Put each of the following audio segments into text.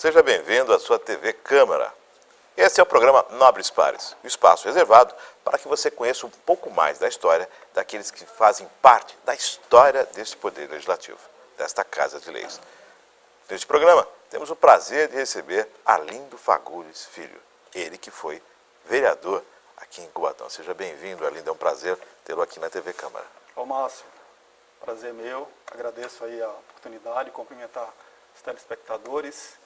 Seja bem-vindo à sua TV Câmara. Esse é o programa Nobres Pares, o espaço reservado para que você conheça um pouco mais da história daqueles que fazem parte da história deste Poder Legislativo, desta Casa de Leis. Neste programa, temos o prazer de receber Arlindo Fagundes Filho, ele que foi vereador aqui em Cubatão. Seja bem-vindo, Arlindo, é um prazer tê-lo aqui na TV Câmara. Ô Márcio, prazer meu, agradeço aí a oportunidade, cumprimentar os telespectadores,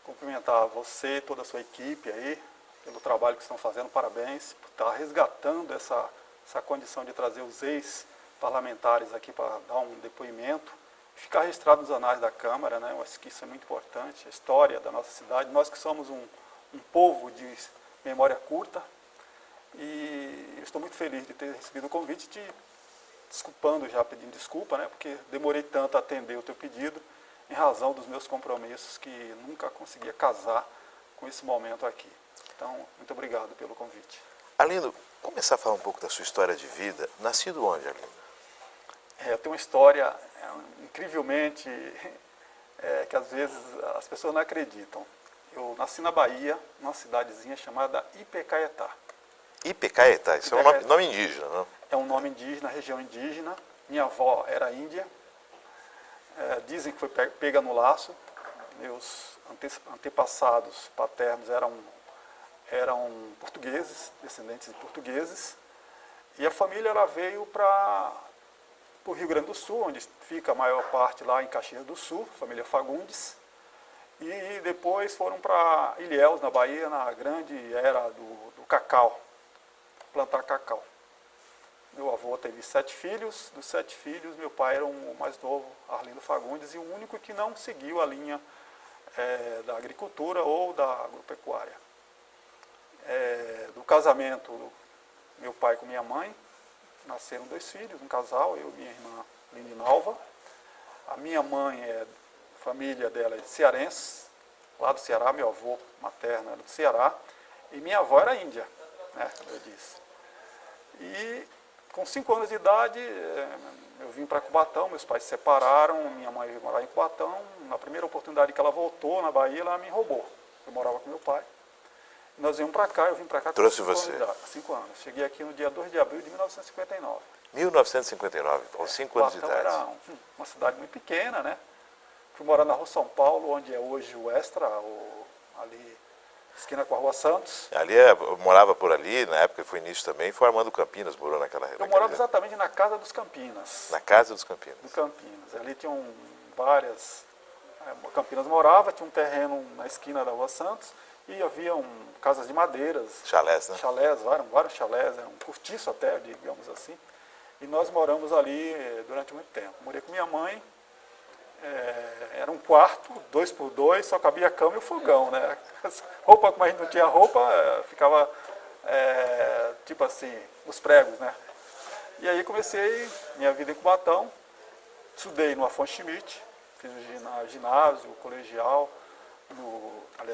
cumprimentar você e toda a sua equipe aí, pelo trabalho que estão fazendo, parabéns por estar resgatando essa condição de trazer os ex-parlamentares aqui para dar um depoimento, ficar registrado nos anais da Câmara, né? Eu acho que isso é muito importante, a história da nossa cidade, nós que somos um povo de memória curta, e eu estou muito feliz de ter recebido o convite, desculpando já, pedindo desculpa, né? Porque demorei tanto a atender o teu pedido, em razão dos meus compromissos, que nunca conseguia casar com esse momento aqui. Então, muito obrigado pelo convite. Arlindo, começar a falar um pouco da sua história de vida. Nascido onde, Arlindo? Eu tenho uma história incrivelmente, que às vezes as pessoas não acreditam. Eu nasci na Bahia, numa cidadezinha chamada Ipecaetá. Ipecaetá, isso é um nome indígena, não? É um nome indígena, região indígena. Minha avó era índia. Dizem que foi pega no laço. Meus antepassados paternos eram portugueses, descendentes de portugueses. E a família ela veio para o Rio Grande do Sul, onde fica a maior parte lá em Caxias do Sul, família Fagundes. E depois foram para Ilhéus, na Bahia, na grande era do cacau, plantar cacau. Meu avô teve 7 filhos, dos 7 filhos, meu pai era o mais novo, Arlindo Fagundes, e o único que não seguiu a linha da agricultura ou da agropecuária. Do casamento, meu pai com minha mãe, nasceram 2 filhos, um casal, eu e minha irmã Lindinalva. A minha mãe, a família dela é de cearense, lá do Ceará, meu avô materno era do Ceará, e minha avó era índia, né, como eu disse. E com 5 anos de idade, eu vim para Cubatão, meus pais se separaram, minha mãe veio morar em Cubatão. Na primeira oportunidade que ela voltou na Bahia, ela me roubou. Eu morava com meu pai. Nós viemos para cá, eu vim para cá com Trouxe você? 5 anos. Cheguei aqui no dia 2 de abril de 1959. 1959, com 5 anos de idade. Era uma cidade muito pequena, né? Fui morar na Rua São Paulo, onde é hoje o Extra, ali, esquina com a Rua Santos. Ali, eu morava por ali, na época que foi início também, foi Armando Campinas, morou naquela região. Eu morava exatamente na Casa dos Campinas. Na Casa dos Campinas. Do Campinas. Ali tinham várias... Campinas morava, tinha um terreno na esquina da Rua Santos, e haviam casas de madeiras. Chalés, né? Chalés, vários chalés, era um cortiço até, digamos assim. E nós moramos ali durante muito tempo. Morei com minha mãe, era um quarto, 2 por 2, só cabia a cama e o fogão, né? Roupa, como a gente não tinha roupa, ficava tipo assim, os pregos, né? E aí comecei minha vida em Cubatão, estudei no Afonso Schmidt, fiz o ginásio, o colegial,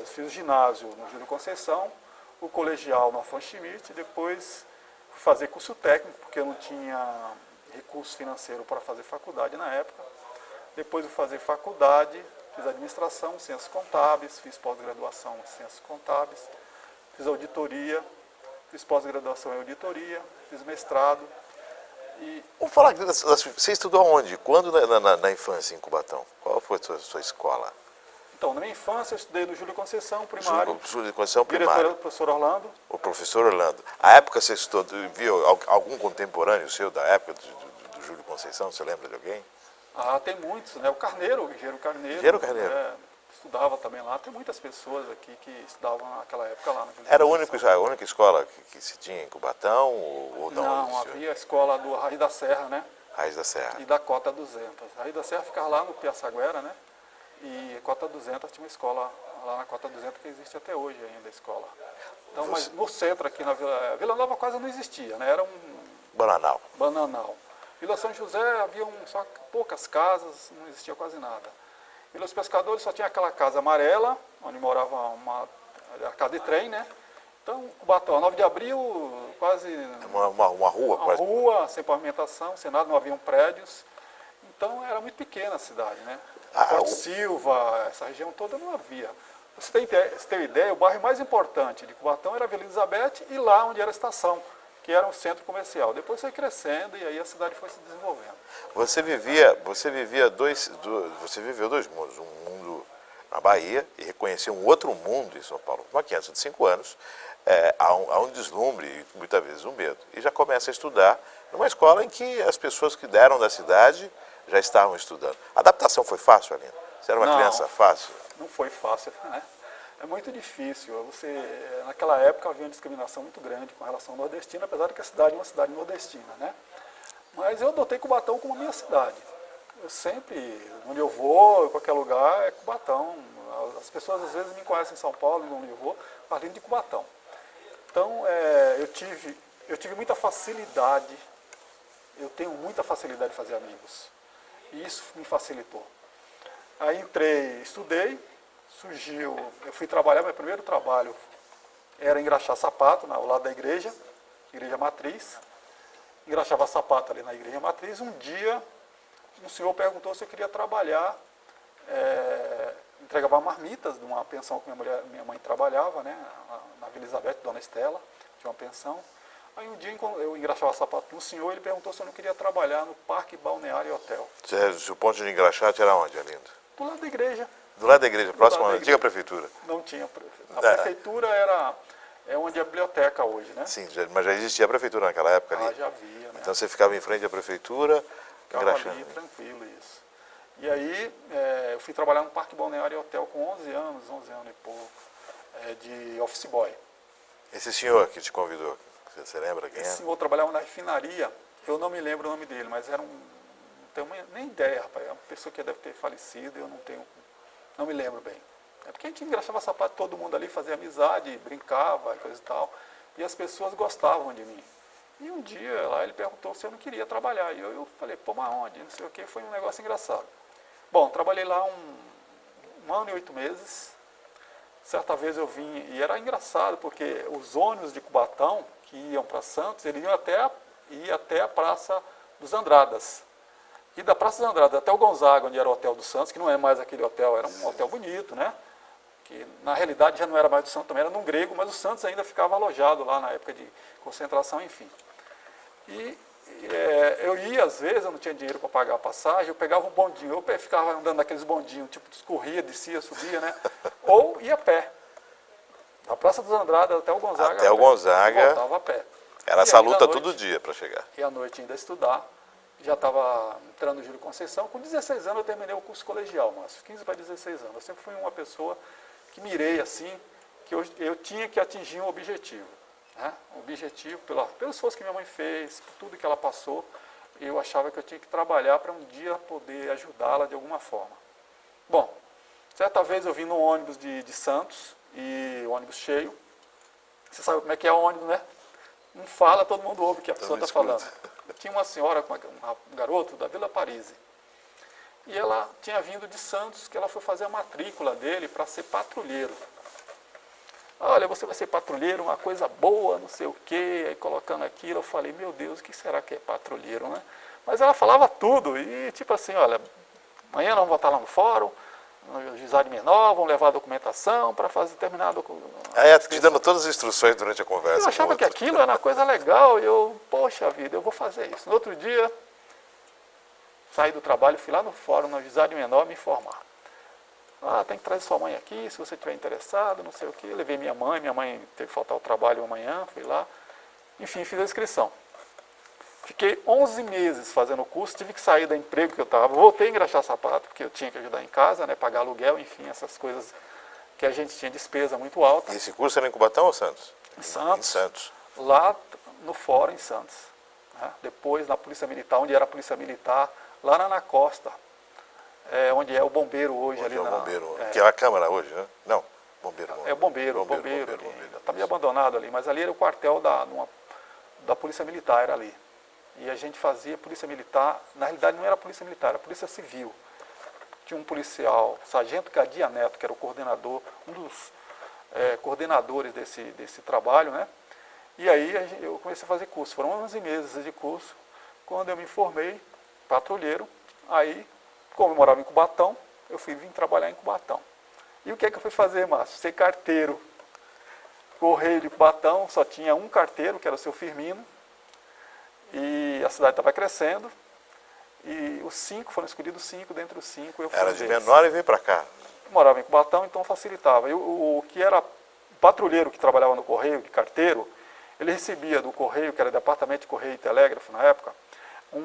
fiz o ginásio no Júlio Conceição, o colegial no Afonso Schmidt, e depois fui fazer curso técnico, porque eu não tinha recurso financeiro para fazer faculdade na época. Depois de fazer faculdade, fiz administração, ciências contábeis, fiz pós-graduação em ciências contábeis, fiz auditoria, fiz pós-graduação em auditoria, fiz mestrado. Vamos falar, você estudou onde? Quando na infância em Cubatão? Qual foi a sua escola? Então, na minha infância, eu estudei no Júlio Conceição, primário. Júlio Conceição, primário. Diretor do professor Orlando. O professor Orlando. A época você estudou, viu algum contemporâneo seu da época do Júlio Conceição? Você lembra de alguém? Tem muitos, né? O Carneiro, o Engenheiro Carneiro. Engenheiro Carneiro. Estudava também lá. Tem muitas pessoas aqui que estudavam naquela época lá. Era a única escola que se tinha em Cubatão ou não? Não, havia a escola do Raiz da Serra, né? Raiz da Serra. E da Cota 200. A Raiz da Serra ficava lá no Piaçaguera, né? E a Cota 200 tinha uma escola lá na Cota 200 que existe até hoje ainda a escola. Então, mas no centro aqui na Vila Nova quase não existia, né? Era um bananal. Vila São José haviam só poucas casas, não existia quase nada. Vila dos Pescadores só tinha aquela casa amarela, onde morava a casa de trem, né? Então, Cubatão, 9 de abril, quase... Uma rua? Uma rua, sem pavimentação, sem nada, não haviam prédios. Então, era muito pequena a cidade, né? Porto Silva, essa região toda não havia. Você tem ideia, o bairro mais importante de Cubatão era a Vila Elizabeth e lá onde era a estação, que era um centro comercial. Depois foi crescendo e aí a cidade foi se desenvolvendo. Você viveu dois mundos, um mundo na Bahia e reconheceu um outro mundo em São Paulo. Uma criança de 5 anos, há um deslumbre e muitas vezes um medo. E já começa a estudar numa escola em que as pessoas que deram da cidade já estavam estudando. A adaptação foi fácil, Aline? Você era uma criança fácil? Não foi fácil, né? É muito difícil. Naquela época havia uma discriminação muito grande com relação ao nordestino, apesar de que a cidade é uma cidade nordestina, né? Mas eu adotei Cubatão como minha cidade. Eu sempre, onde eu vou, em qualquer lugar, é Cubatão. As pessoas às vezes me conhecem em São Paulo, onde eu vou, partindo de Cubatão. Então, eu tive muita facilidade, eu tenho muita facilidade de fazer amigos. E isso me facilitou. Aí entrei, estudei, eu fui trabalhar, meu primeiro trabalho era engraxar sapato ao lado da igreja matriz. Engraxava sapato ali na igreja matriz. Um dia, um senhor perguntou se eu queria trabalhar, entregava marmitas de uma pensão que minha mãe trabalhava, né, na Vila Elizabeth, Dona Estela, tinha uma pensão. Aí um dia eu engraxava sapato no senhor, ele perguntou se eu não queria trabalhar no Parque Balneário e Hotel. O ponto de engraxate era onde, Arlindo? Do lado da igreja. Do lado da igreja, próximo à antiga prefeitura? Não tinha. A prefeitura é onde é a biblioteca hoje, né? Sim, mas já existia a prefeitura naquela época ali? Já havia, né? Então você ficava em frente à prefeitura, engraxando? Ali, tranquilo, isso. E aí eu fui trabalhar no Parque Balneário e Hotel com 11 anos e pouco, de office boy. Esse senhor que te convidou, você lembra quem era? Esse senhor trabalhava na refinaria, eu não me lembro o nome dele, mas era não tenho nem ideia, rapaz. É uma pessoa que deve ter falecido, eu não me lembro bem. É porque a gente engraxava sapato, todo mundo ali fazia amizade, brincava e coisa e tal. E as pessoas gostavam de mim. E um dia lá ele perguntou se eu não queria trabalhar. E eu falei, pô, mas onde? Não sei o que, foi um negócio engraçado. Bom, trabalhei lá um ano e 8 meses. Certa vez eu vim, e era engraçado, porque os ônibus de Cubatão, que iam para Santos, eles iam até a Praça dos Andradas. E da Praça dos Andradas até o Gonzaga, onde era o Hotel do Santos, que não é mais aquele hotel, era um hotel bonito, né? Que na realidade já não era mais do Santos, também era num grego, mas o Santos ainda ficava alojado lá na época de concentração, enfim. E eu ia, às vezes, eu não tinha dinheiro para pagar a passagem, eu pegava um bondinho, eu ficava andando naqueles bondinhos, tipo, escorria, descia, subia, né? Ou ia a pé. Da Praça dos Andradas até o Gonzaga. Até o Gonzaga. Voltava a pé. Era essa luta todo dia para chegar. E à noite ainda estudar. Já estava entrando no Júlio Conceição. Com 16 anos eu terminei o curso colegial, Márcio. 15 para 16 anos. Eu sempre fui uma pessoa que mirei assim, que eu tinha que atingir um objetivo. Né? Um objetivo, pelo esforço que minha mãe fez, por tudo que ela passou, eu achava que eu tinha que trabalhar para um dia poder ajudá-la de alguma forma. Bom, certa vez eu vim no ônibus de Santos, e o ônibus cheio. Você sabe como é que é o ônibus, né? Não fala, todo mundo ouve o que a pessoa está falando. Tinha uma senhora, um garoto da Vila Paris. E ela tinha vindo de Santos, que ela foi fazer a matrícula dele para ser patrulheiro. Olha, você vai ser patrulheiro, uma coisa boa, não sei o quê. Aí colocando aquilo, eu falei, meu Deus, o que será que é patrulheiro, né? Mas ela falava tudo, e tipo assim, olha, amanhã nós vamos voltar lá no fórum, no juizado menor, vão levar a documentação para fazer determinado... te dando todas as instruções durante a conversa. Eu achava que aquilo era uma coisa legal, e eu, poxa vida, eu vou fazer isso. No outro dia, saí do trabalho, fui lá no fórum, no juizado menor, me informar. Tem que trazer sua mãe aqui, se você estiver interessado, não sei o quê. Levei minha mãe teve que faltar o trabalho amanhã, fui lá. Enfim, fiz a inscrição. Fiquei 11 meses fazendo o curso, tive que sair do emprego que eu estava, voltei a engraxar sapato, porque eu tinha que ajudar em casa, né, pagar aluguel, enfim, essas coisas que a gente tinha despesa muito alta. E esse curso era em Cubatão ou Santos? Em Santos. Em Santos. Lá no fórum em Santos. Né? Depois na Polícia Militar, onde era a Polícia Militar, lá na Costa, onde é o bombeiro hoje. Onde ali é o bombeiro, que é a Câmara hoje, né? Não, bombeiro. É o bombeiro. Está meio abandonado ali, mas ali era o quartel da Polícia Militar, era ali. E a gente fazia Polícia Militar, na realidade não era Polícia Militar, era Polícia Civil. Tinha um policial, Sargento Gadia Neto, que era o coordenador, um dos coordenadores desse trabalho, né? E aí eu comecei a fazer curso, foram 11 meses de curso. Quando eu me formei, patrulheiro, aí, como eu morava em Cubatão, eu vim trabalhar em Cubatão. E o que é que eu fui fazer, Márcio? Ser carteiro. Correio de Cubatão, só tinha um carteiro, que era o seu Firmino, e a cidade estava crescendo, e os 5, foram escolhidos 5, dentre os 5 eu fui Era de deles. menor e veio para cá. Eu morava em Cubatão, então facilitava. E o que era patrulheiro que trabalhava no Correio, de carteiro, ele recebia do Correio, que era Departamento de Correio e Telégrafo na época, um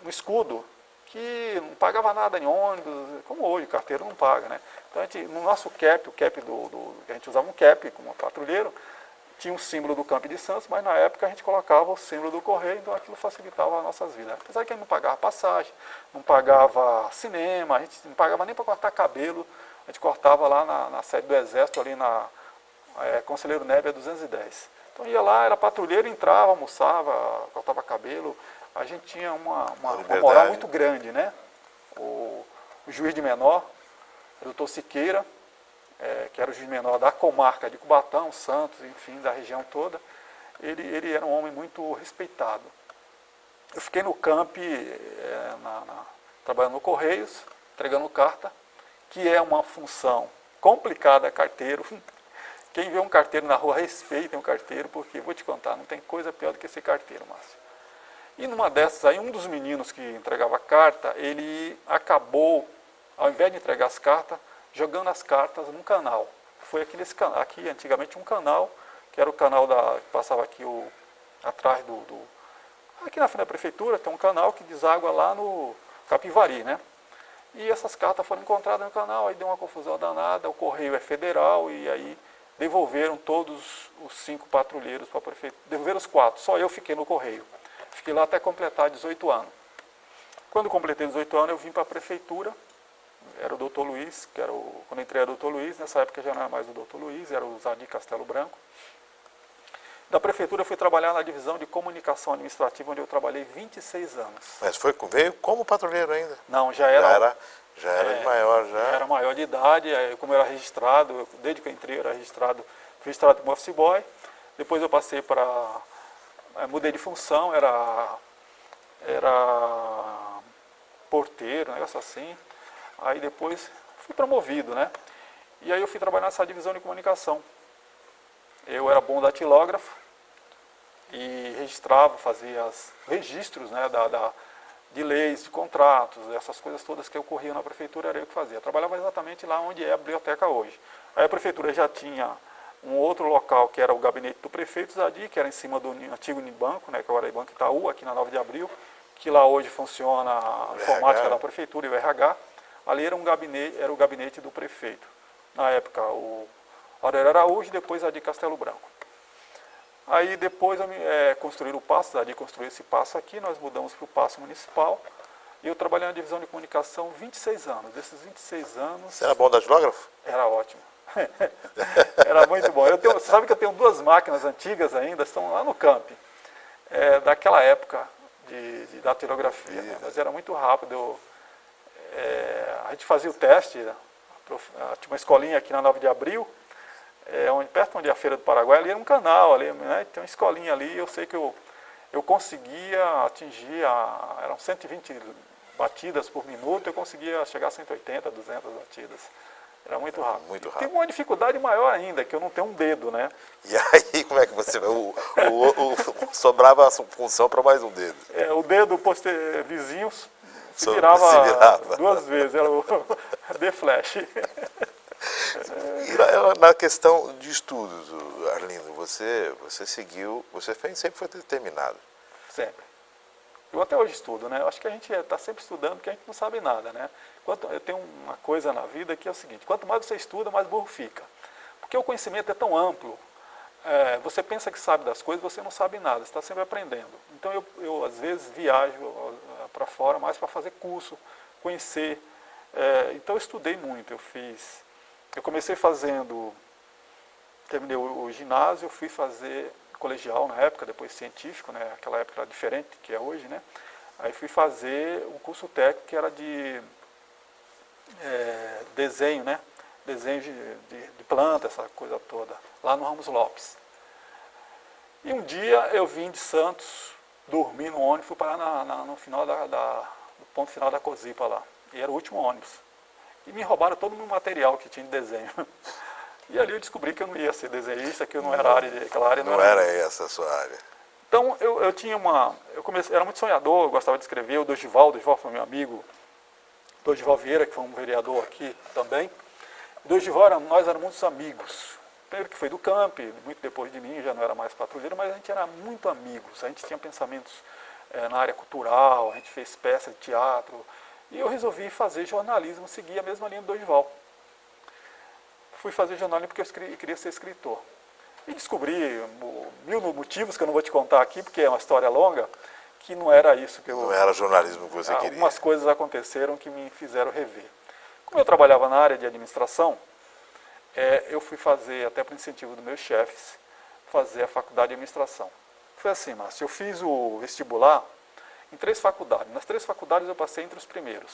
escudo que não pagava nada em ônibus, como hoje, carteiro não paga, né? Então, no nosso cap, o cap a gente usava um cap como patrulheiro, tinha um símbolo do Campo de Santos, mas na época a gente colocava o símbolo do Correio, então aquilo facilitava as nossas vidas. Apesar de que a gente não pagava passagem, não pagava cinema, a gente não pagava nem para cortar cabelo, a gente cortava lá na sede do Exército, ali na Conselheiro Neves 210. Então ia lá, era patrulheiro, entrava, almoçava, cortava cabelo. A gente tinha uma moral muito grande, né? O juiz de menor, o doutor Siqueira, que era o juiz menor da comarca de Cubatão, Santos, enfim, da região toda, ele era um homem muito respeitado. Eu fiquei no camp, trabalhando no Correios, entregando carta, que é uma função complicada, carteiro. Quem vê um carteiro na rua, respeita um carteiro, porque, vou te contar, não tem coisa pior do que ser carteiro, Márcio. E numa dessas aí, um dos meninos que entregava carta, ele acabou, ao invés de entregar as cartas, jogando as cartas num canal. Foi aqui antigamente um canal, que era o canal que passava aqui atrás aqui na frente da prefeitura, tem um canal que deságua lá no Capivari, né? E essas cartas foram encontradas no canal, aí deu uma confusão danada, o Correio é federal, e aí devolveram todos os 5 patrulheiros para a prefeitura, devolveram os 4, só eu fiquei no Correio. Fiquei lá até completar 18 anos. Quando completei 18 anos, eu vim para a prefeitura, era o doutor Luiz, quando entrei era o doutor Luiz, nessa época já não era mais o doutor Luiz, era o Zadir Castelo Branco. Da prefeitura eu fui trabalhar na divisão de comunicação administrativa, onde eu trabalhei 26 anos. Mas veio como patrulheiro ainda? Não, já era maior já. Era maior de idade, como eu era registrado, desde que eu entrei eu era registrado, fui registrado como office boy, depois eu passei para... mudei de função, era porteiro, um negócio assim. Aí depois fui promovido, né? E aí eu fui trabalhar nessa divisão de comunicação. Eu era bom datilógrafo e registrava, fazia os registros, né, de leis, de contratos, essas coisas todas que ocorriam na prefeitura, era eu que fazia. Eu trabalhava exatamente lá onde é a biblioteca hoje. Aí a prefeitura já tinha um outro local, que era o gabinete do prefeito Zadir, que era em cima do antigo Unibanco, né, que é o Banco Itaú, aqui na 9 de Abril, que lá hoje funciona a informática da prefeitura e o RH. Ali era o gabinete do prefeito. Na época, o Aurélio Araújo, depois Zadir Castelo Branco. Aí depois construíram o paço, Zadir construiu esse paço aqui, nós mudamos para o paço municipal, e eu trabalhei na divisão de comunicação 26 anos. Desses 26 anos... Você era bom datilógrafo? Era ótimo. Era muito bom. Você sabe que eu tenho 2 máquinas antigas ainda, estão lá no camp, daquela época de datilografia, né? Mas era muito rápido. A gente fazia o teste, tinha uma escolinha aqui na 9 de Abril, perto onde é a Feira do Paraguai, ali era um canal, ali, né? Tem uma escolinha ali, eu sei que eu conseguia atingir, eram 120 batidas por minuto, eu conseguia chegar a 180, 200 batidas. Era muito rápido. Muito rápido. Tem uma dificuldade maior ainda, que eu não tenho um dedo, né? E aí, como é que você... sobrava a função para mais um dedo. O dedo vizinho se virava 2 vezes, era o D-flash. E na questão de estudos, Arlindo, você seguiu, sempre foi determinado. Sempre. Eu até hoje estudo, né? Eu acho que a gente está sempre estudando porque a gente não sabe nada, né? Eu tenho uma coisa na vida que é o seguinte, quanto mais você estuda, mais burro fica. Porque o conhecimento é tão amplo, você pensa que sabe das coisas, você não sabe nada, você está sempre aprendendo. Então eu às vezes viajo para fora mais para fazer curso, conhecer. Então eu estudei muito, eu comecei terminei o ginásio, eu fui fazer colegial na época, depois científico, né? Aquela época era diferente que é hoje, né? Aí fui fazer um curso técnico que era de desenho, né? Desenho de planta, essa coisa toda, lá no Ramos Lopes. E um dia eu vim de Santos, dormi no ônibus, fui parar no final no ponto final da Cosipa lá. E era o último ônibus. e me roubaram todo o meu material que tinha de desenho. E ali eu descobri que eu não ia ser desenhista, que eu não era aquela área não era essa a sua área. Então eu comecei, era muito sonhador, eu gostava de escrever, o Dorival foi meu amigo, Dorival Vieira, que foi um vereador aqui também. Dorival, nós éramos muitos amigos. Primeiro que foi do camp, muito depois de mim, já não era mais patrulheiro, mas a gente era muito amigos, a gente tinha pensamentos na área cultural, a gente fez peças de teatro, e eu resolvi fazer jornalismo, seguir a mesma linha do Dorival. Fui fazer jornalismo porque eu queria ser escritor. E descobri mil motivos que eu não vou te contar aqui, porque é uma história longa, que não era isso que eu... Não era jornalismo que você queria. Algumas coisas aconteceram que me fizeram rever. Como eu trabalhava na área de administração, eu fui fazer, até por incentivo dos meus chefes, fazer a faculdade de administração. Foi assim, Márcio, eu fiz o vestibular em 3 faculdades. Nas 3 faculdades eu passei entre os primeiros.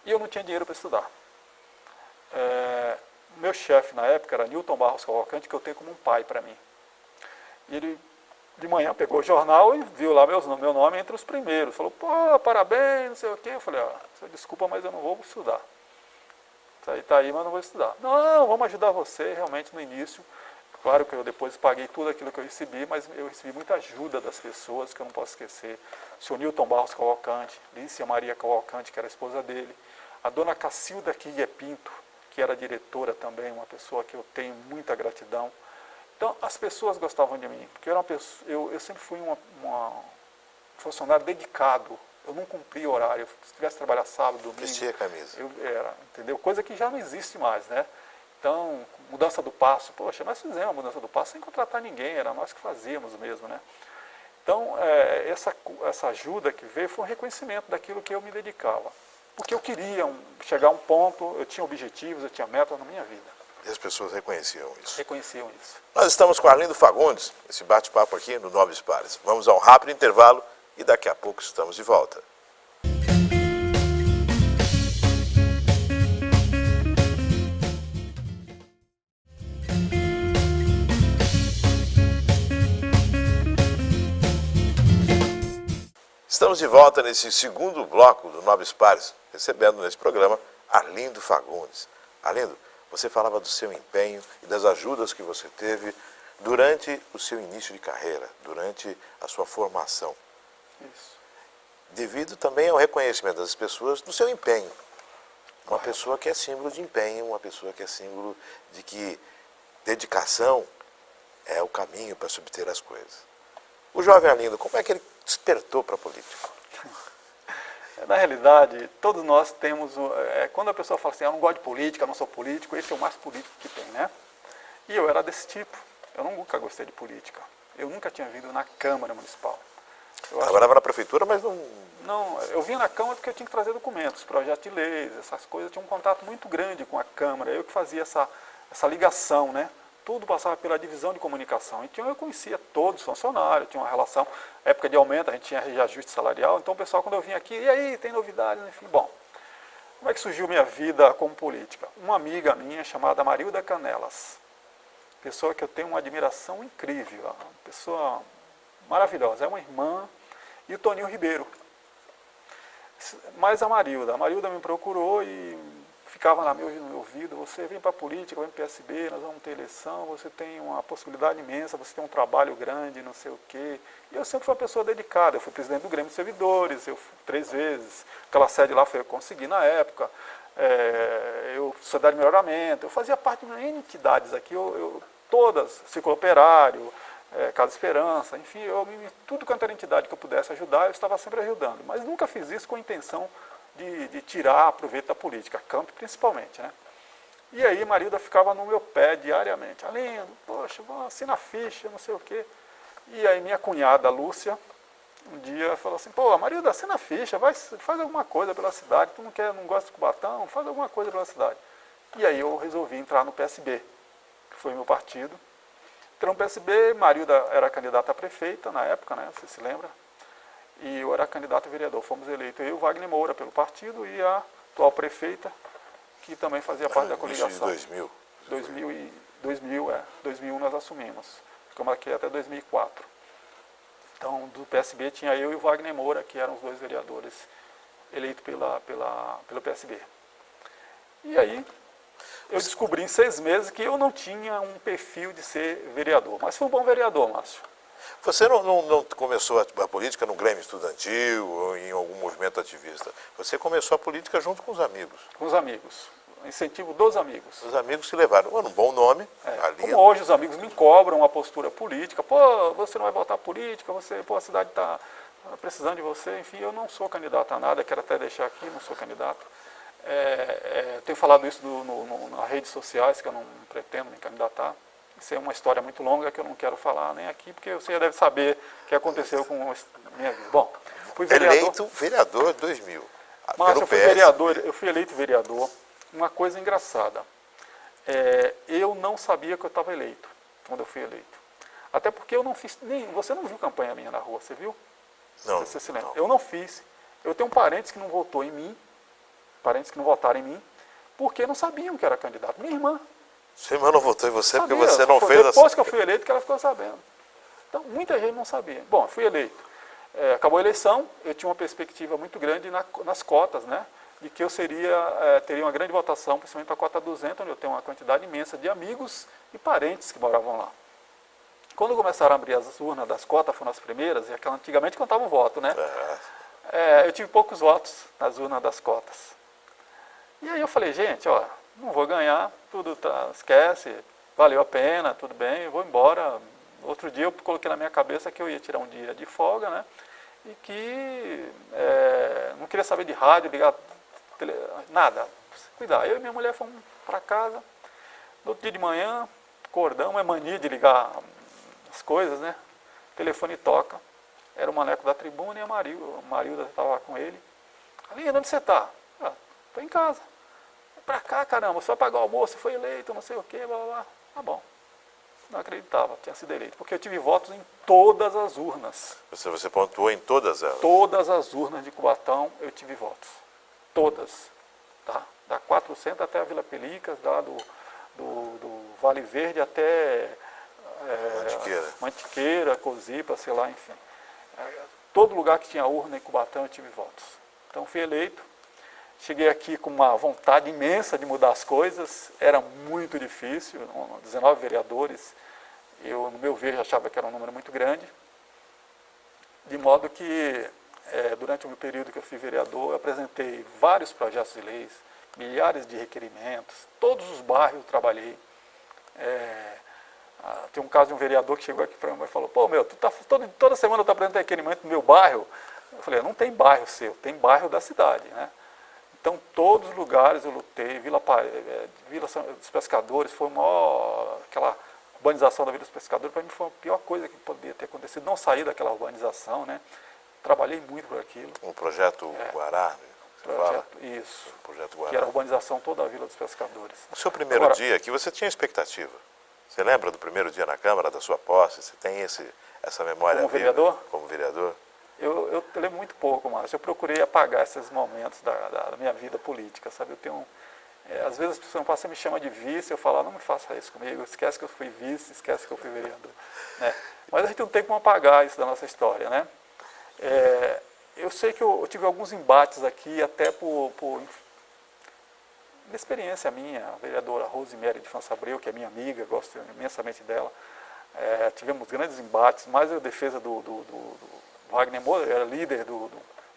E eu não tinha dinheiro para estudar. Meu chefe na época era Newton Barros Cavalcante, que eu tenho como um pai para mim. E ele, de manhã, pegou o jornal e viu lá meu nome entre os primeiros. Falou, pô, parabéns, não sei o quê. Eu falei, desculpa, mas eu não vou estudar. Está aí, mas não vou estudar. Não, vamos ajudar você, realmente, no início. Claro que eu depois paguei tudo aquilo que eu recebi, mas eu recebi muita ajuda das pessoas, que eu não posso esquecer. O senhor Newton Barros Cavalcante, Lícia Maria Cavalcante, que era a esposa dele. A dona Cacilda Quigué Pinto, que era diretora também, uma pessoa que eu tenho muita gratidão. Então, as pessoas gostavam de mim, porque eu sempre fui um funcionário dedicado. Eu não cumpria horário. Se tivesse trabalhado sábado, domingo... Vestia a camisa. Entendeu? Coisa que já não existe mais, né? Então, mudança do passo. Poxa, nós fizemos a mudança do passo sem contratar ninguém, era nós que fazíamos mesmo, né? Então, essa ajuda que veio foi um reconhecimento daquilo que eu me dedicava. Porque eu queria chegar a um ponto, eu tinha objetivos, eu tinha metas na minha vida. E as pessoas reconheciam isso. Reconheciam isso. Nós estamos com Arlindo Fagundes, esse bate-papo aqui no Nobres Pares. Vamos a um rápido intervalo e daqui a pouco estamos de volta. Estamos de volta nesse segundo bloco do Nobres Pares, recebendo nesse programa Arlindo Fagundes. Arlindo, você falava do seu empenho e das ajudas que você teve durante o seu início de carreira, durante a sua formação. Isso. Devido também ao reconhecimento das pessoas do seu empenho. Uma pessoa que é símbolo de empenho, uma pessoa que é símbolo de que dedicação é o caminho para se obter as coisas. O jovem Arlindo, como é que ele despertou para a política? Na realidade, todos nós temos... quando a pessoa fala assim, eu não gosto de política, eu não sou político, esse é o mais político que tem, né? E eu era desse tipo. Eu nunca gostei de política. Eu nunca tinha vindo na Câmara Municipal. Trabalhava na prefeitura, mas não... Não, eu vinha na Câmara porque eu tinha que trazer documentos, projetos de leis, essas coisas. Eu tinha um contato muito grande com a Câmara. Eu que fazia essa ligação, né? Tudo passava pela divisão de comunicação. Então eu conhecia todos os funcionários, tinha uma relação, época de aumento, a gente tinha reajuste salarial, então o pessoal quando eu vinha aqui, e aí, tem novidades, enfim, bom. Como é que surgiu minha vida como política? Uma amiga minha chamada Marilda Canelas, pessoa que eu tenho uma admiração incrível, uma pessoa maravilhosa, é uma irmã, e o Toninho Ribeiro. Mas a Marilda me procurou e ficava no meu ouvido, você vem para a política, vem para o PSB, nós vamos ter eleição, você tem uma possibilidade imensa, você tem um trabalho grande, não sei o quê. E eu sempre fui uma pessoa dedicada, eu fui presidente do Grêmio de Servidores, eu fui 3 vezes, aquela sede lá foi eu que consegui na época, eu Sociedade de Melhoramento, eu fazia parte de entidades aqui, todas, Círculo Operário, Casa Esperança, enfim, tudo quanto era entidade que eu pudesse ajudar, eu estava sempre ajudando, mas nunca fiz isso com a intenção de tirar proveito da política, campo principalmente, né? E aí Marilda ficava no meu pé diariamente, Arlindo, poxa, assina a ficha, não sei o quê. E aí minha cunhada, Lúcia, um dia falou assim, pô, Marilda, assina a ficha, faz alguma coisa pela cidade, tu não gosta de Cubatão, faz alguma coisa pela cidade. E aí eu resolvi entrar no PSB, que foi meu partido. Entrei no PSB, Marilda era candidata a prefeita na época, né, você se lembra? E eu era candidato a vereador, fomos eleitos eu e o Wagner Moura pelo partido e a atual prefeita, que também fazia parte da coligação. Em 2000? 2001 nós assumimos, ficamos aqui até 2004. Então, do PSB tinha eu e o Wagner Moura, que eram os 2 vereadores eleitos pelo PSB. E aí eu descobri em 6 meses que eu não tinha um perfil de ser vereador. Mas fui um bom vereador, Márcio. Você não começou a política no Grêmio Estudantil ou em algum movimento ativista. Você começou a política junto com os amigos. Com os amigos. Incentivo dos amigos. Os amigos que levaram um bom nome. Como hoje os amigos me cobram uma postura política. Pô, você não vai votar política, a cidade está precisando de você. Enfim, eu não sou candidato a nada, quero até deixar aqui, não sou candidato. Tenho falado isso nas redes sociais, que eu não pretendo me candidatar. Isso é uma história muito longa que eu não quero falar nem aqui, porque você já deve saber o que aconteceu com a minha vida. Bom, fui vereador. Eleito vereador em 2000. Mas eu fui eleito vereador. Uma coisa engraçada, eu não sabia que eu estava eleito, quando eu fui eleito. Até porque eu não fiz, você não viu campanha minha na rua, você viu? Não. Você se lembra? Não. Eu não fiz. Eu tenho parentes que não votou em mim, parentes que não votaram em mim, porque não sabiam que era candidato. Minha irmã. Sua irmã não votou em você sabia, porque você não fez... Depois que eu fui eleito que ela ficou sabendo. Então, muita gente não sabia. Bom, eu fui eleito. Acabou a eleição, eu tinha uma perspectiva muito grande nas cotas, né? De que eu teria uma grande votação, principalmente a cota 200, onde eu tenho uma quantidade imensa de amigos e parentes que moravam lá. Quando começaram a abrir as urnas das cotas, foram as primeiras, e aquela antigamente contava o voto, né? Eu tive poucos votos nas urnas das cotas. E aí eu falei, gente, ó, não vou ganhar, tudo esquece, valeu a pena, tudo bem, eu vou embora. Outro dia eu coloquei na minha cabeça que eu ia tirar um dia de folga, né? E que não queria saber de rádio, ligar, nada, cuidar. Eu e minha mulher fomos para casa, no outro dia de manhã, acordamos, é mania de ligar as coisas, né? O telefone toca, era o Maneco da Tribuna e a Marilda estava lá com ele. Aline, onde você está? Estou em casa. Para cá, caramba, você vai pagar o almoço, foi eleito, não sei o quê, blá, blá, blá. Tá bom. Não acreditava, tinha sido eleito, porque eu tive votos em todas as urnas. Você pontuou em todas elas? Todas as urnas de Cubatão eu tive votos. Todas. Tá? Da 400 até a Vila Pelicas, do Vale Verde até Mantiqueira, Cozipa, sei lá, enfim. Todo lugar que tinha urna em Cubatão eu tive votos. Então fui eleito. Cheguei aqui com uma vontade imensa de mudar as coisas, era muito difícil, 19 vereadores, eu no meu ver já achava que era um número muito grande, de modo que durante o meu período que eu fui vereador, eu apresentei vários projetos de leis, milhares de requerimentos, todos os bairros eu trabalhei. Tem um caso de um vereador que chegou aqui para mim e falou, pô, meu, toda semana eu estou apresentando requerimento no meu bairro. Eu falei, não tem bairro seu, tem bairro da cidade, né? Então, todos os lugares eu lutei, Vila dos Pescadores, foi aquela urbanização da Vila dos Pescadores, para mim foi a pior coisa que poderia ter acontecido, não sair daquela urbanização, né? Trabalhei muito por aquilo. O projeto Guará, isso, o projeto Guará. Que era a urbanização toda a Vila dos Pescadores. O seu primeiro dia aqui, você tinha expectativa? Você lembra do primeiro dia na Câmara, da sua posse? Você tem essa memória como viva? Vereador? Como vereador? Eu lembro muito pouco, Márcio. Eu procurei apagar esses momentos da minha vida política, sabe? Eu tenho, às vezes as pessoas passam, me chamam de vice, eu falo, não me faça isso comigo, esquece que eu fui vice, esquece que eu fui vereador. Né? Mas a gente não tem como apagar isso da nossa história, né? Eu sei que eu tive alguns embates aqui, até por experiência minha, a vereadora Rosemary de França Abreu, que é minha amiga, gosto imensamente dela. Tivemos grandes embates, mais a defesa do Wagner Moura, era líder do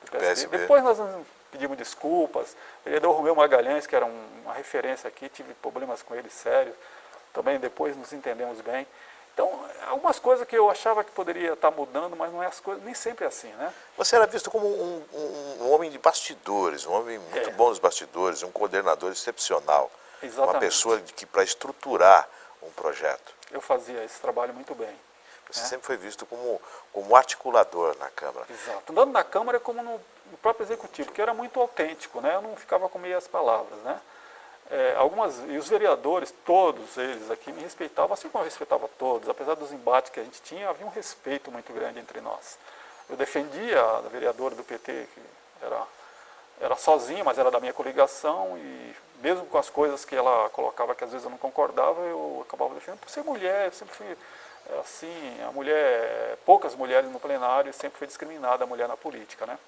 PSB. Depois nós pedimos desculpas. O vereador Romeu Magalhães, que era uma referência aqui, tive problemas com ele sérios. Também depois nos entendemos bem. Então, algumas coisas que eu achava que poderia estar mudando, mas não é nem sempre assim, né? Você era visto como um homem de bastidores, um homem muito bom nos bastidores, um coordenador excepcional. Exatamente. Uma pessoa para estruturar um projeto. Eu fazia esse trabalho muito bem. Você sempre foi visto como articulador na Câmara. Exato. Andando na Câmara como no próprio Executivo, que era muito autêntico, né? Eu não ficava com meias palavras, né? E os vereadores, todos eles aqui, me respeitavam, assim como eu respeitava todos. Apesar dos embates que a gente tinha, havia um respeito muito grande entre nós. Eu defendia a vereadora do PT, que era sozinha, mas era da minha coligação, e mesmo com as coisas que ela colocava, que às vezes eu não concordava, eu acabava defendendo. Por ser mulher, eu sempre fui assim, poucas mulheres no plenário, sempre foi discriminada a mulher na política, né?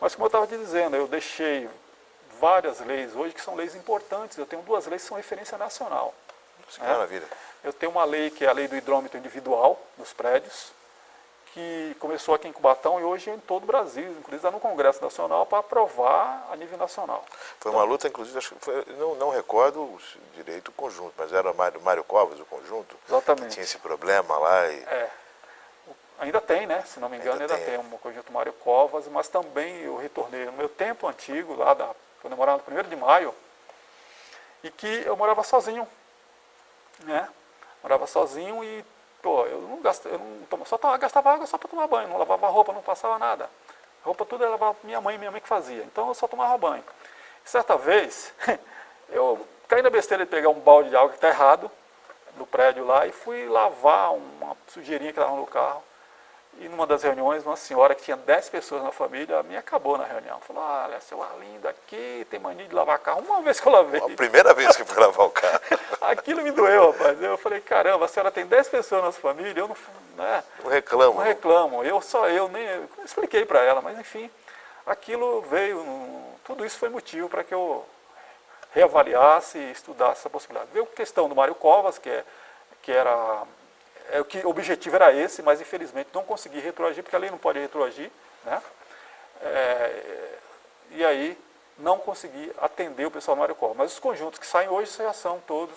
Mas como eu estava te dizendo, eu deixei várias leis hoje que são leis importantes. Eu tenho 2 leis que são referência nacional. Que maravilha. Eu tenho uma lei que é a lei do hidrômetro individual dos prédios, que começou aqui em Cubatão e hoje em todo o Brasil, inclusive está no Congresso Nacional para aprovar a nível nacional. Foi uma luta, inclusive, acho que foi, não recordo direito o conjunto, mas era o Mário Covas, o conjunto, Exatamente. que tinha esse problema lá. Ainda tem, né? Se não me engano, ainda tem um conjunto Mário Covas, mas também eu retornei no meu tempo antigo, lá quando eu morava no 1º de Maio, e que eu morava sozinho, né? Morava sozinho e, pô, eu não gastava água só para tomar banho, não lavava roupa, não passava nada. A roupa tudo era minha mãe que fazia, então eu só tomava banho. Certa vez, eu caí na besteira de pegar um balde de água que está errado, no prédio lá, e fui lavar uma sujeirinha que estava no carro. E numa das reuniões, uma senhora que tinha 10 pessoas na família, me acabou na reunião. Falou, olha, seu Arlindo aqui tem mania de lavar carro. Uma vez que eu lavei. A primeira vez que fui lavar o carro. Aquilo me doeu, rapaz. Eu falei, caramba, a senhora tem 10 pessoas na sua família, eu não, né, não reclamo. Não reclamo, eu expliquei para ela, mas enfim, aquilo veio, tudo isso foi motivo para que eu reavaliasse e estudasse essa possibilidade. Veio a questão do Mário Covas, o objetivo era esse, mas infelizmente não consegui retroagir, porque a lei não pode retroagir, né? E aí não consegui atender o pessoal do Mário Covas. Mas os conjuntos que saem hoje já são todos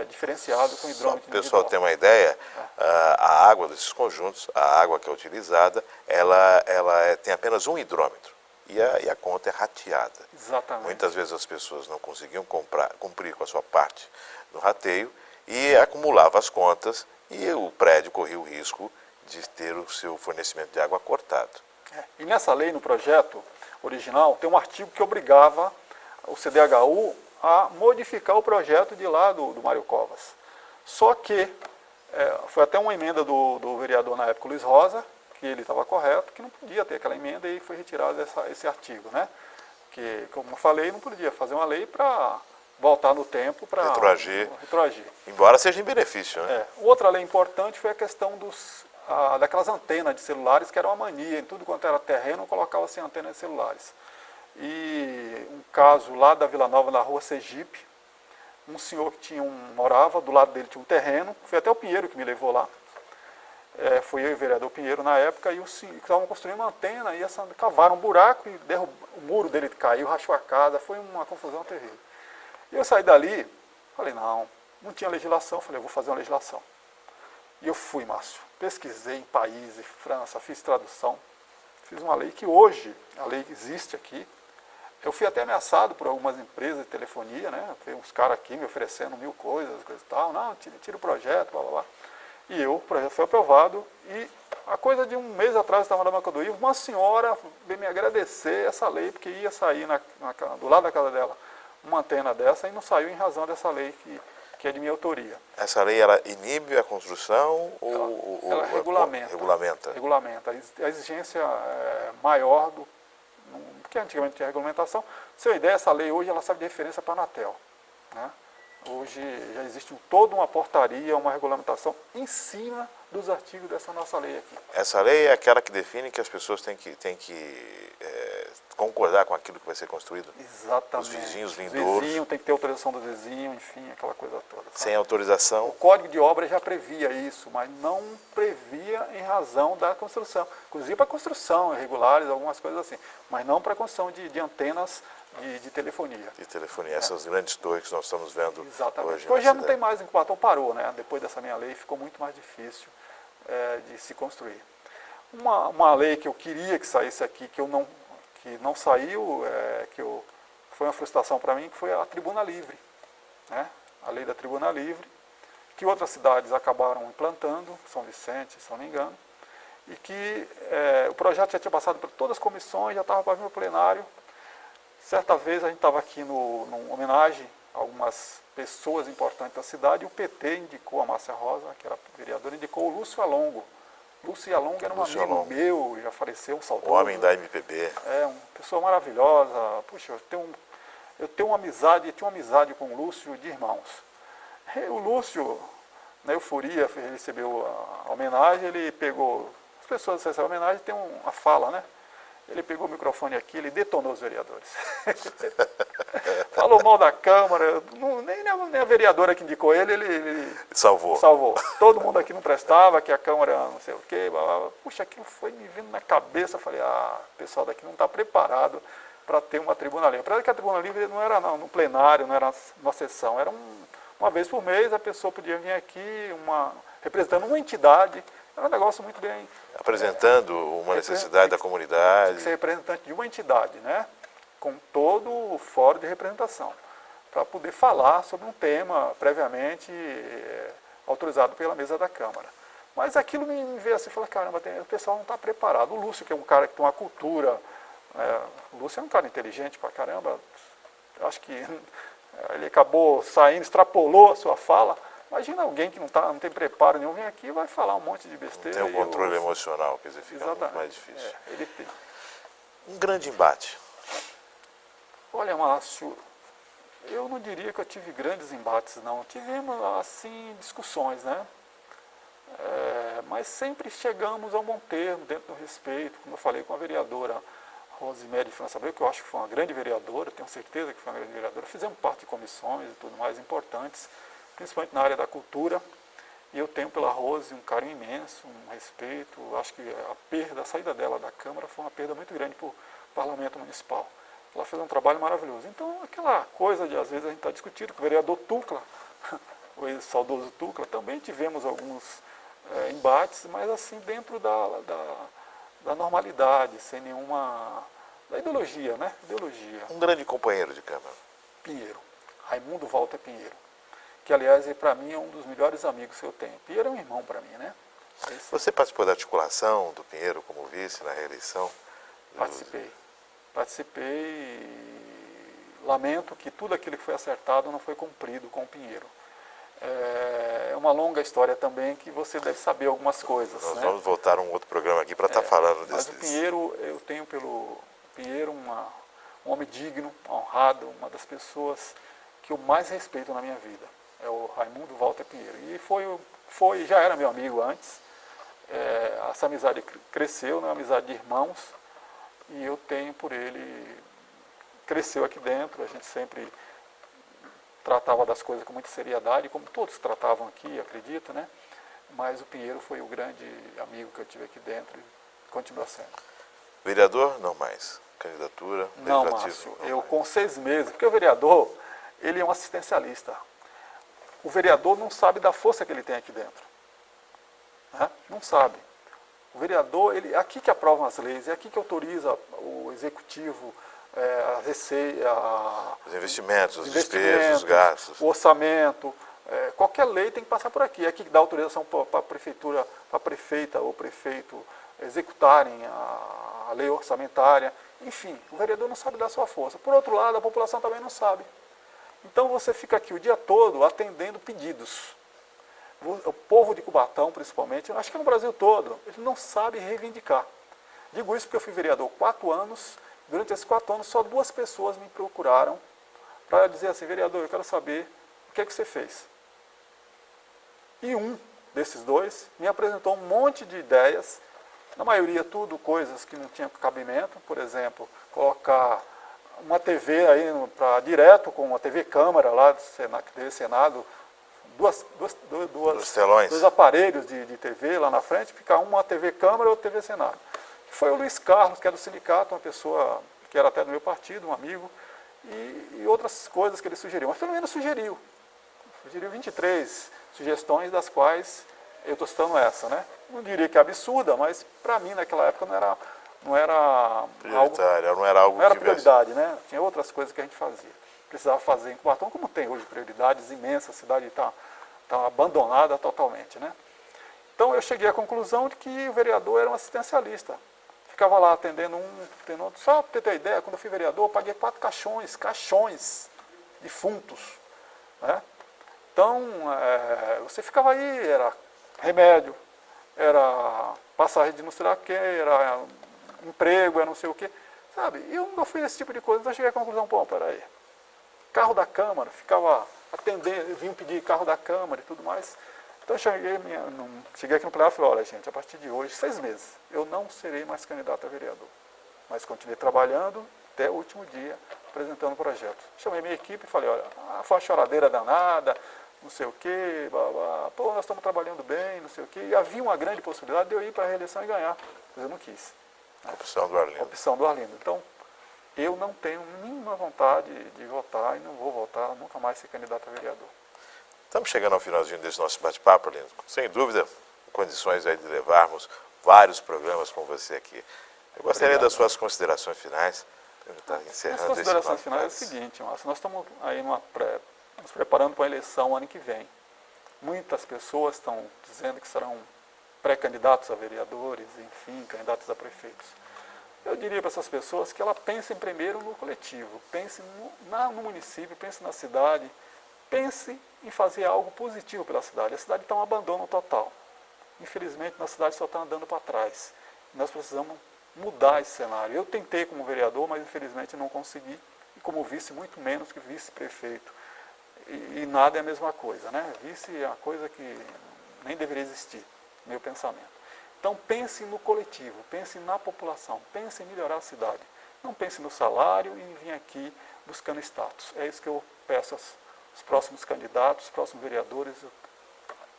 diferenciados com hidrômetro individual. O pessoal tem uma ideia, a água desses conjuntos, a água que é utilizada, ela tem apenas um hidrômetro. E a conta é rateada. Exatamente. Muitas vezes as pessoas não conseguiam cumprir com a sua parte no rateio e acumulava as contas e o prédio corria o risco de ter o seu fornecimento de água cortado. E nessa lei, no projeto original, tem um artigo que obrigava o CDHU a modificar o projeto de lá do Mário Covas. Só que foi até uma emenda do vereador na época, Luiz Rosa, que ele estava correto, que não podia ter aquela emenda e foi retirado esse artigo, né? Que, como eu falei, não podia fazer uma lei para voltar no tempo para retroagir. Embora seja em benefício, né? Outra lei importante foi a questão daquelas antenas de celulares, que era uma mania, em tudo quanto era terreno, colocava-se antenas de celulares. E um caso lá da Vila Nova, na rua Sergipe, um senhor que morava, do lado dele tinha um terreno, foi até o Pinheiro que me levou lá. Fui eu e o vereador Pinheiro na época, e estavam construindo uma antena, e cavaram um buraco, e o muro dele caiu, rachou a casa, foi uma confusão terrível. E eu saí dali, falei, não tinha legislação, falei, eu vou fazer uma legislação. E eu fui, Márcio, pesquisei em países, França, fiz tradução, fiz uma lei que hoje, a lei existe aqui. Eu fui até ameaçado por algumas empresas de telefonia, né? Veio uns caras aqui me oferecendo 1000 coisas e tal, não, tira o projeto, blá blá blá. E o projeto foi aprovado, e a coisa de um mês atrás, eu estava na banca do Ivo, uma senhora veio me agradecer essa lei, porque ia sair do lado da casa dela uma antena dessa, e não saiu em razão dessa lei que é de minha autoria. Essa lei, ela inibe a construção ela regulamenta? Regulamenta. A exigência maior porque antigamente tinha regulamentação. Pra você ter ideia, essa lei hoje ela serve de referência para a Anatel, né? Hoje já existe toda uma portaria, uma regulamentação em cima dos artigos dessa nossa lei aqui. Essa lei é aquela que define que as pessoas têm que concordar com aquilo que vai ser construído? Exatamente. Os vizinhos vindouros. Vizinho, tem que ter autorização do vizinho, enfim, aquela coisa toda. Sabe? Sem autorização? O Código de Obras já previa isso, mas não previa em razão da construção. Inclusive para construção irregulares, algumas coisas assim, mas não para a construção de antenas de telefonia. De telefonia, essas grandes torres que nós estamos vendo. Exatamente. Hoje já não tem mais, em Cubatão parou, né? Depois dessa minha lei ficou muito mais difícil de se construir. Uma lei que eu queria que saísse aqui, que não saiu, foi uma frustração para mim, que foi a Tribuna Livre, né? A lei da Tribuna Livre, que outras cidades acabaram implantando, São Vicente, se não me engano, e que o projeto já tinha passado por todas as comissões, já estava para vir no plenário. Certa vez a gente estava aqui numa homenagem a algumas pessoas importantes da cidade, e o PT indicou, a Márcia Rosa, que era vereadora, indicou o Lúcio Alongo. Lúcio Alongo era um amigo meu, já faleceu, um saudoso. O homem da MPB. Uma pessoa maravilhosa. Puxa, eu tinha uma amizade com o Lúcio de irmãos. E o Lúcio, na euforia, recebeu a homenagem, ele pegou, as pessoas recebem a homenagem, tem uma fala, né? Ele pegou o microfone aqui, ele detonou os vereadores. Falou mal da Câmara, nem a vereadora que indicou ele salvou. Todo mundo aqui não prestava, que a Câmara não sei o quê. Blá, blá. Puxa, aquilo foi me vindo na cabeça. Eu falei, o pessoal daqui não está preparado para ter uma tribuna livre. Apesar que a tribuna livre não era no plenário, não era uma sessão, era uma vez por mês a pessoa podia vir aqui representando uma entidade. Era um negócio muito bem... Apresentando uma necessidade da comunidade. Tem que ser representante de uma entidade, né? Com todo o fórum de representação, para poder falar sobre um tema previamente autorizado pela mesa da Câmara. Mas aquilo me veio assim, falei, caramba, o pessoal não está preparado. O Lúcio, que é um cara que tem uma cultura, o Lúcio é um cara inteligente pra caramba, eu acho que ele acabou saindo, extrapolou a sua fala. Imagina alguém que não tem preparo nenhum, vem aqui e vai falar um monte de besteira. Não tem o controle emocional, quer dizer, fica muito mais difícil. Ele tem. Um grande embate. Olha, Márcio, eu não diria que eu tive grandes embates, não. Tivemos, assim, discussões, né? Mas sempre chegamos a um bom termo, dentro do respeito, como eu falei com a vereadora Rosemary de França Abreu, que eu acho que foi uma grande vereadora, tenho certeza que foi uma grande vereadora. Fizemos parte de comissões e tudo mais importantes, principalmente na área da cultura, e eu tenho pela Rose um carinho imenso, um respeito. Acho que a saída dela da Câmara foi uma perda muito grande para o Parlamento Municipal. Ela fez um trabalho maravilhoso. Então, aquela coisa de, às vezes, a gente está discutindo com o vereador Tucla, o saudoso Tucla, também tivemos alguns embates, mas assim, dentro da normalidade, sem nenhuma... da ideologia, né? Ideologia. Um grande companheiro de Câmara. Pinheiro. Raimundo Walter Pinheiro. Que, aliás, para mim é um dos melhores amigos que eu tenho. Pinheiro é um irmão para mim, né? Você participou da articulação do Pinheiro como vice na reeleição? Participei e lamento que tudo aquilo que foi acertado não foi cumprido com o Pinheiro. É uma longa história também que você deve saber algumas coisas. Nós né? vamos voltar a um outro programa aqui para estar falando Mas desse. o Pinheiro, eu tenho pelo Pinheiro um homem digno, honrado, uma das pessoas que eu mais respeito na minha vida. É o Raimundo Walter Pinheiro. E já era meu amigo antes. Essa amizade cresceu, né? Uma amizade de irmãos. E eu tenho por ele, cresceu aqui dentro, a gente sempre tratava das coisas com muita seriedade, como todos tratavam aqui, acredito, né? Mas o Pinheiro foi o grande amigo que eu tive aqui dentro e continua sendo. Vereador, não mais. Candidatura, não, legislativo. Márcio, eu com 6 meses, porque o vereador, ele é um assistencialista. O vereador não sabe da força que ele tem aqui dentro. Né? Não sabe. O vereador, é aqui que aprova as leis, é aqui que autoriza o executivo, a receita, os investimentos, os despesas, os gastos. O orçamento, qualquer lei tem que passar por aqui. É aqui que dá autorização para a prefeitura, para a prefeita ou prefeito executarem a lei orçamentária. Enfim, o vereador não sabe dar sua força. Por outro lado, a população também não sabe. Então você fica aqui o dia todo atendendo pedidos. O povo de Cubatão, principalmente, eu acho que no Brasil todo, ele não sabe reivindicar. Digo isso porque eu fui vereador 4 anos, durante esses 4 anos só 2 pessoas me procuraram para dizer assim, vereador, eu quero saber o que é que você fez. E um desses 2 me apresentou um monte de ideias, na maioria tudo coisas que não tinham cabimento, por exemplo, colocar uma TV aí direto com uma TV Câmara lá do Senado, dois aparelhos de TV lá na frente, ficar uma TV Câmara e outra TV Senado. Foi o Luiz Carlos, que é do sindicato, uma pessoa que era até do meu partido, um amigo, e outras coisas que ele sugeriu. Mas pelo menos sugeriu. Sugeriu 23 sugestões, das quais eu estou citando essa, né? Não diria que é absurda, mas para mim naquela época não era prioritário, não era algo não era prioridade, né? Tinha outras coisas que a gente fazia. Precisava fazer em Cubatão, como tem hoje prioridades imensas, a cidade está abandonada totalmente, né? Então eu cheguei à conclusão de que o vereador era um assistencialista. Ficava lá atendendo atendendo outro. Só para ter ideia, quando eu fui vereador, eu paguei 4 caixões defuntos, né? Então, você ficava aí, era remédio, era passagem de não sei lá o que, era emprego, era não sei o que, sabe? E eu nunca fiz esse tipo de coisa, então eu cheguei à conclusão, pô, peraí, carro da Câmara, ficava atendendo, vinham pedir carro da Câmara e tudo mais. Então eu cheguei aqui no plenário e falei, olha gente, a partir de hoje, 6 meses, eu não serei mais candidato a vereador. mas continuei trabalhando até o último dia, apresentando o projeto. Chamei minha equipe e falei, olha, foi uma choradeira danada, não sei o quê, pô, nós estamos trabalhando bem, não sei o quê, e havia uma grande possibilidade de eu ir para a reeleição e ganhar, mas eu não quis. Opção do Arlindo. Opção do Arlindo. Então, eu não tenho nenhuma vontade de votar e não vou votar, nunca mais ser candidato a vereador. Estamos chegando ao finalzinho desse nosso bate-papo, Arlindo. Sem dúvida, condições aí de levarmos vários programas com você aqui. Eu gostaria das suas considerações finais. As considerações finais é o seguinte, Márcio, nós estamos aí nos preparando para a eleição ano que vem. Muitas pessoas estão dizendo que serão pré-candidatos a vereadores, enfim, candidatos a prefeitos. Eu diria para essas pessoas que elas pensem primeiro no coletivo, pensem no município, pensem na cidade, pense em fazer algo positivo pela cidade. A cidade está um abandono total. Infelizmente, na cidade só está andando para trás. Nós precisamos mudar esse cenário. Eu tentei como vereador, mas infelizmente não consegui. E como vice, muito menos que vice-prefeito. E nada é a mesma coisa, né? Vice é uma coisa que nem deveria existir, meu pensamento. Então pense no coletivo, pense na população, pense em melhorar a cidade. Não pense no salário e vir aqui buscando status. É isso que eu peço aos próximos candidatos, os próximos vereadores,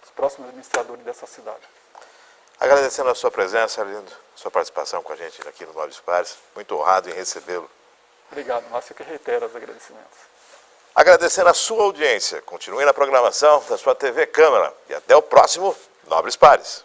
os próximos administradores dessa cidade. Agradecendo a sua presença, Arlindo, sua participação com a gente aqui no Nobres Pares. Muito honrado em recebê-lo. Obrigado, Márcio, que reitero os agradecimentos. Agradecendo a sua audiência. Continue na programação da sua TV Câmara. E até o próximo Nobres Pares.